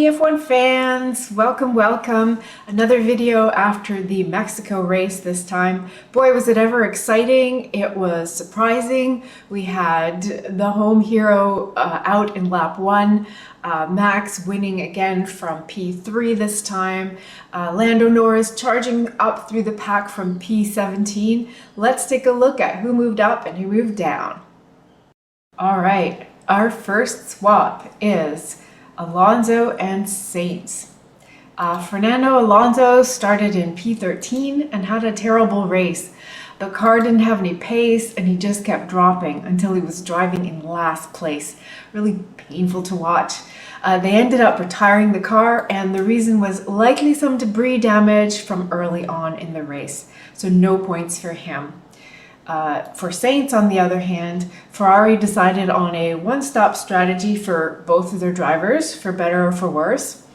Hey F1 fans, welcome. Another video after the Mexico race this time. Boy, was it ever exciting. It was surprising. We had the home hero out in lap 1, Max winning again from P3 this time. Lando Norris charging up through the pack from P17. Let's take a look at who moved up and who moved down. All right, our first swap is Alonso and Sainz. Fernando Alonso started in P13 and had a terrible race. The car didn't have any pace and he just kept dropping until he was driving in last place. Really painful to watch. They ended up retiring the car, and the reason was likely some debris damage from early on in the race. So no points for him. For Sainz, on the other hand, Ferrari decided on a one-stop strategy for both of their drivers, for better or for worse.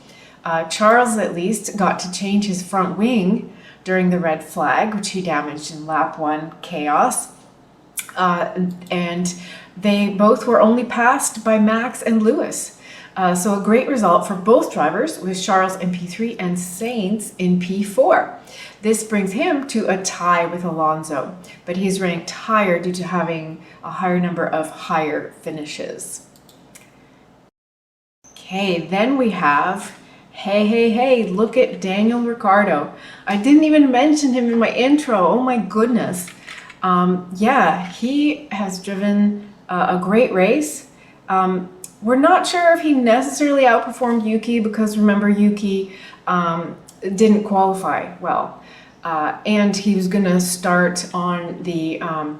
Charles, at least, got to change his front wing during the red flag, which he damaged in lap 1 chaos. And they both were only passed by Max and Lewis. So a great result for both drivers, with Charles in P3 and Sainz in P4. This brings him to a tie with Alonso, but he's ranked higher due to having a higher number of higher finishes. Okay, then we have, hey, look at Daniel Ricciardo. I didn't even mention him in my intro, oh my goodness. Yeah, he has driven a great race. We're not sure if he necessarily outperformed Yuki, because remember, Yuki didn't qualify well. And he was going to start on the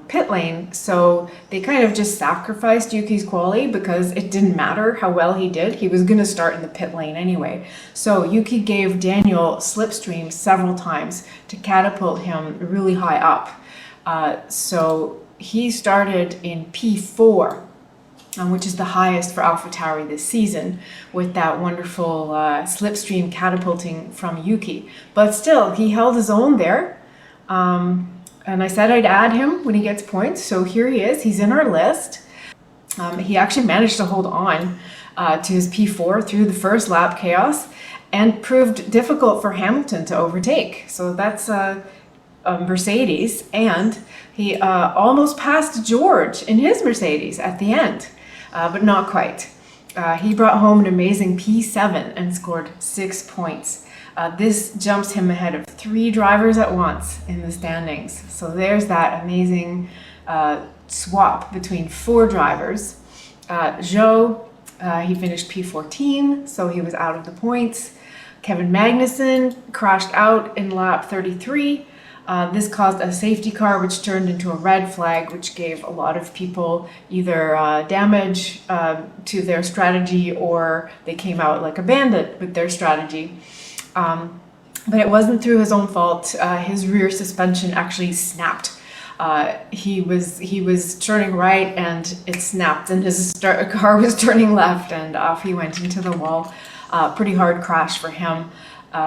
pit lane, so they kind of just sacrificed Yuki's quali because it didn't matter how well he did. He was going to start in the pit lane anyway. So Yuki gave Daniel slipstream several times to catapult him really high up. So he started in P4. Which is the highest for AlphaTauri this season, with that wonderful slipstream catapulting from Yuki. But still, he held his own there. And I said I'd add him when he gets points, so here he is. He's in our list. He actually managed to hold on to his P4 through the first lap chaos and proved difficult for Hamilton to overtake. So that's Mercedes, and he almost passed George in his Mercedes at the end. But not quite. He brought home an amazing P7 and scored 6 points. This jumps him ahead of 3 drivers at once in the standings. So there's that amazing swap between 4 drivers. Zhou, he finished P14, so he was out of the points. Kevin Magnussen crashed out in lap 33. This caused a safety car, which turned into a red flag, which gave a lot of people either damage to their strategy, or they came out like a bandit with their strategy. But it wasn't through his own fault. His rear suspension actually snapped. He was turning right and it snapped, and his car was turning left, and off he went into the wall. Pretty hard crash for him.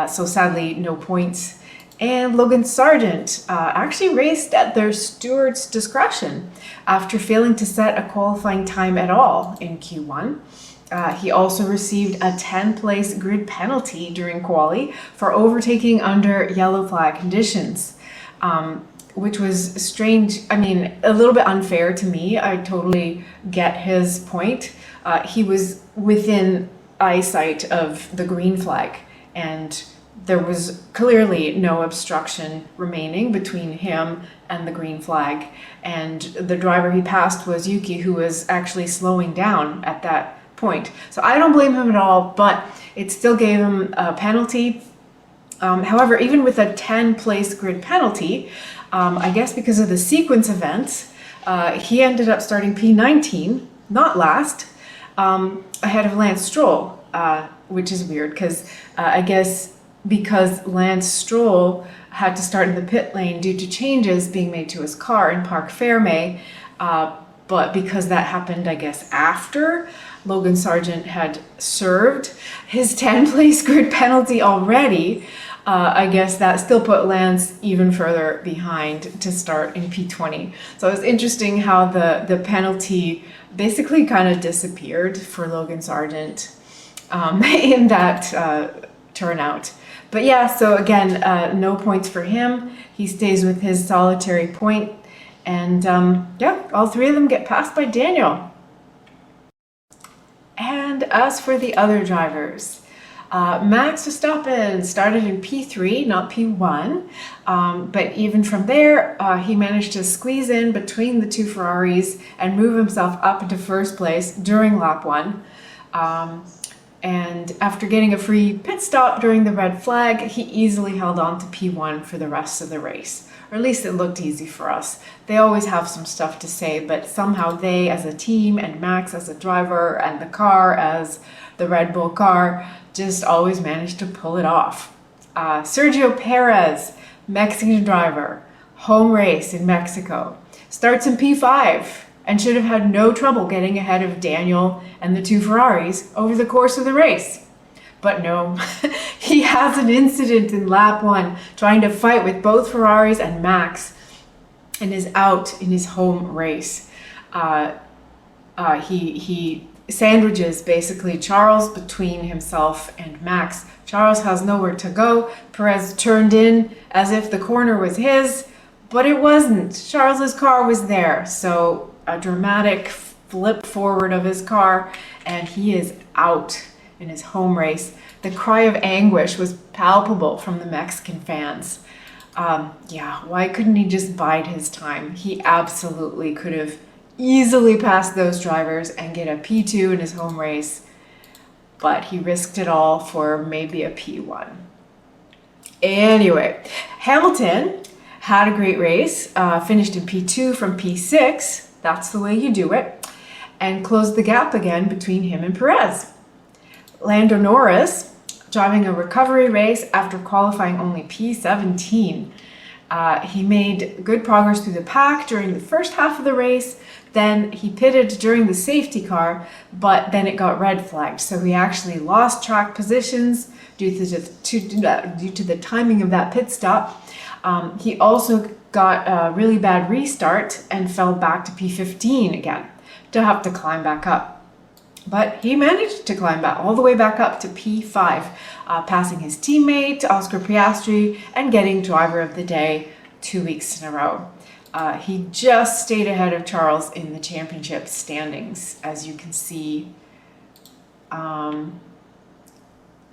So sadly, no points. And Logan Sargent actually raced at their steward's discretion after failing to set a qualifying time at all in Q1. He also received a 10-place grid penalty during quali for overtaking under yellow flag conditions, which was strange. I mean, a little bit unfair to me. I totally get his point. He was within eyesight of the green flag, and there was clearly no obstruction remaining between him and the green flag. And the driver he passed was Yuki, who was actually slowing down at that point. So I don't blame him at all, but it still gave him a penalty. However, even with a 10-place grid penalty, I guess because of the sequence events, he ended up starting P19, not last, ahead of Lance Stroll, which is weird because I guess because Lance Stroll had to start in the pit lane due to changes being made to his car in Parc Fermé, but because that happened, I guess, after Logan Sargent had served his 10-place grid penalty already, I guess that still put Lance even further behind to start in P20. So it was interesting how the penalty basically kind of disappeared for Logan Sargent. in that turnout. But yeah, so again, no points for him. He stays with his solitary point. And yeah, all three of them get passed by Daniel. And as for the other drivers, Max Verstappen started in P3, not P1, but even from there, he managed to squeeze in between the two Ferraris and move himself up into first place during lap 1. And after getting a free pit stop during the red flag, he easily held on to P1 for the rest of the race. Or at least it looked easy for us. They always have some stuff to say, but somehow they as a team and Max as a driver and the car as the Red Bull car just always managed to pull it off. Sergio Perez, Mexican driver, home race in Mexico, starts in P5 and should have had no trouble getting ahead of Daniel and the two Ferraris over the course of the race. But no, he has an incident in lap 1 trying to fight with both Ferraris and Max and is out in his home race. He sandwiches basically Charles between himself and Max. Charles has nowhere to go. Perez turned in as if the corner was his, but it wasn't. Charles's car was there. So a dramatic flip forward of his car and he is out in his home race. The cry of anguish was palpable from the Mexican fans. Yeah, why couldn't he just bide his time? He absolutely could have easily passed those drivers and get a P2 in his home race, but he risked it all for maybe a P1. Anyway, Hamilton had a great race, finished in P2 from P6, that's the way you do it, and closed the gap again between him and Perez. Lando Norris, driving a recovery race after qualifying only P17. He made good progress through the pack during the first half of the race. Then he pitted during the safety car, but then it got red flagged. So he actually lost track positions due to the timing of that pit stop. He also got a really bad restart and fell back to P15 again to have to climb back up. But he managed to climb back all the way back up to P5, passing his teammate, Oscar Piastri, and getting driver of the day 2 weeks in a row. He just stayed ahead of Charles in the championship standings. As you can see,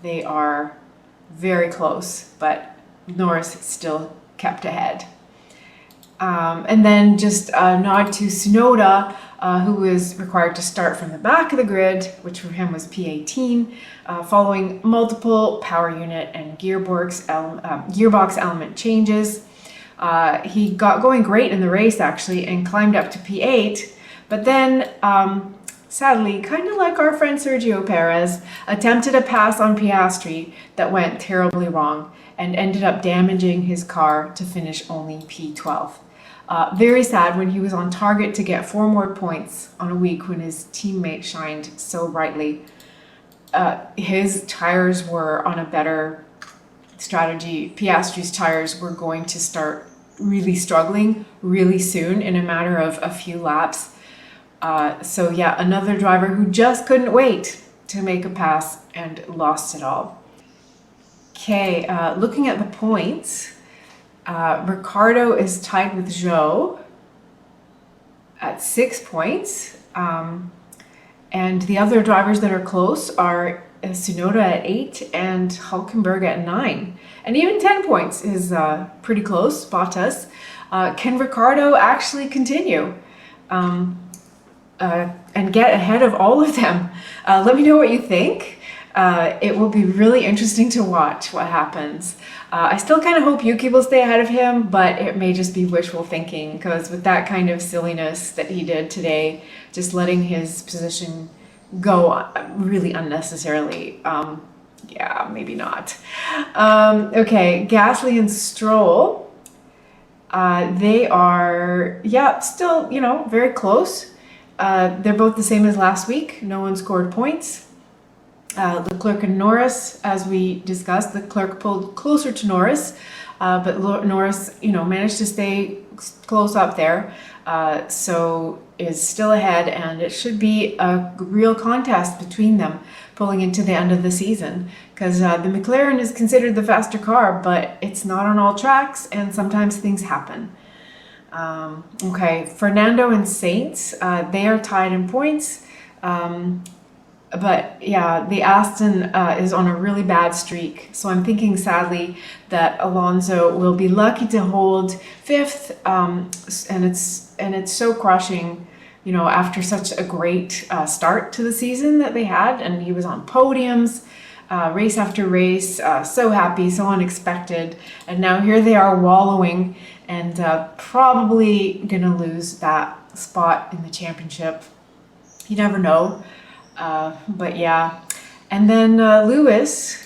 they are very close, but Norris still kept ahead. And then just a nod to Tsunoda, who was required to start from the back of the grid, which for him was P18, following multiple power unit and gearbox element changes. He got going great in the race actually and climbed up to P8, but then sadly, kind of like our friend Sergio Perez, attempted a pass on Piastri that went terribly wrong and ended up damaging his car to finish only P12. Very sad when he was on target to get 4 more points on a week when his teammate shined so brightly. His tires were on a better strategy. Piastri's tires were going to start really struggling really soon in a matter of a few laps. So yeah, another driver who just couldn't wait to make a pass and lost it all. Okay, looking at the points, Ricardo is tied with Zhou at 6 points. And the other drivers that are close are Tsunoda at 8 and Hülkenberg at 9. And even 10 points is pretty close, Bottas. Can Ricardo actually continue and get ahead of all of them? Let me know what you think. It will be really interesting to watch what happens. I still kind of hope Yuki will stay ahead of him, but it may just be wishful thinking because with that kind of silliness that he did today, just letting his position go really unnecessarily, yeah, maybe not. Okay, Gasly and Stroll, they are, yeah, still, you know, very close. They're both the same as last week. No one scored points. Leclerc and Norris, as we discussed, Leclerc pulled closer to Norris, but Norris, you know, managed to stay close up there. So is still ahead, and it should be a real contest between them pulling into the end of the season, because the McLaren is considered the faster car, but it's not on all tracks, and sometimes things happen. Okay, Fernando and Sainz, they are tied in points. But yeah, the Aston is on a really bad streak. So I'm thinking sadly that Alonso will be lucky to hold fifth. And it's so crushing, you know, after such a great start to the season that they had. And he was on podiums, race after race, so happy, so unexpected. And now here they are wallowing and probably gonna lose that spot in the championship. You never know. But yeah, and then Lewis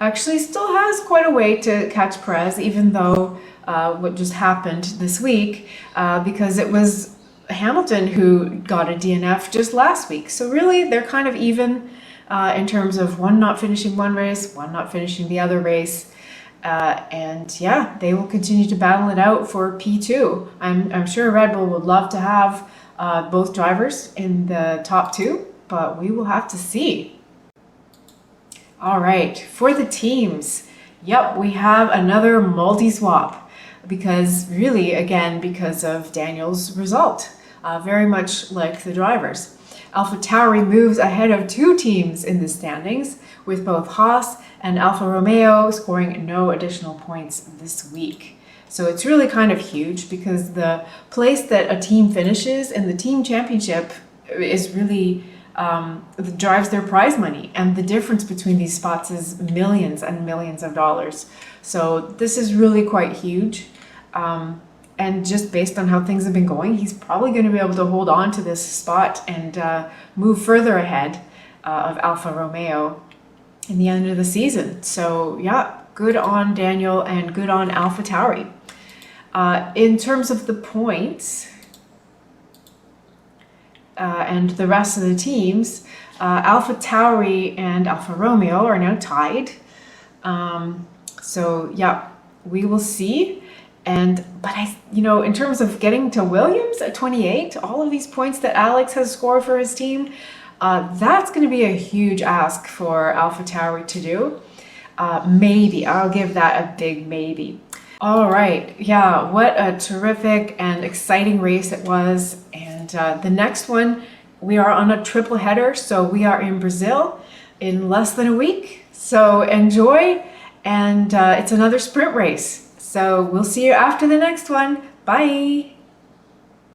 actually still has quite a way to catch Perez, even though what just happened this week, because it was Hamilton who got a DNF just last week. So really, they're kind of even in terms of one not finishing one race, one not finishing the other race. And yeah, they will continue to battle it out for P2. I'm sure Red Bull would love to have both drivers in the top two, but we will have to see. All right, for the teams, yep, we have another multi-swap because really, again, because of Daniel's result, very much like the drivers. AlphaTauri moves ahead of two teams in the standings, with both Haas and Alfa Romeo scoring no additional points this week. So it's really kind of huge because the place that a team finishes in the team championship is really drives their prize money, and the difference between these spots is millions and millions of dollars. So this is really quite huge, and just based on how things have been going, he's probably going to be able to hold on to this spot and move further ahead of Alfa Romeo in the end of the season. So yeah, good on Daniel and good on AlphaTauri. In terms of the points, and the rest of the teams, AlphaTauri and Alfa Romeo are now tied. So yeah, we will see. But in terms of getting to Williams at 28, all of these points that Alex has scored for his team, that's going to be a huge ask for AlphaTauri to do. Maybe, I'll give that a big maybe. All right, yeah, what a terrific and exciting race it was. And the next one, we are on a triple header. So we are in Brazil in less than a week. So enjoy. And it's another sprint race. So we'll see you after the next one. Bye.